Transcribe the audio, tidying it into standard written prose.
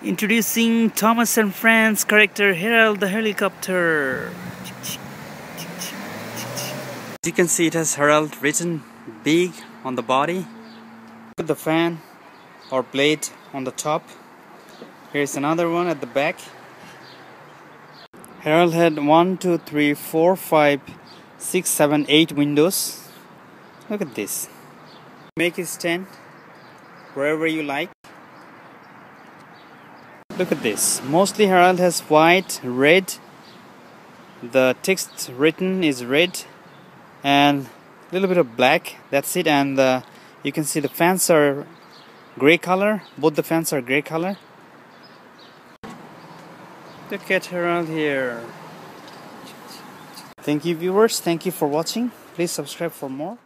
Introducing Thomas and Friends character Harold the helicopter. As you can see, it has Harold written big on the body. Look at the fan or plate on the top. Here's another one at the back. Harold had 1, 2, 3, 4, 5, 6, 7, 8 windows. Look at this. Make it stand wherever you like. Look at this. Mostly Harold has white, red. The text written is red and a little bit of black. That's it. And you can see the fans are gray color. Both the fans are gray color. Look at Harold here. Thank you viewers. Thank you for watching. Please subscribe for more.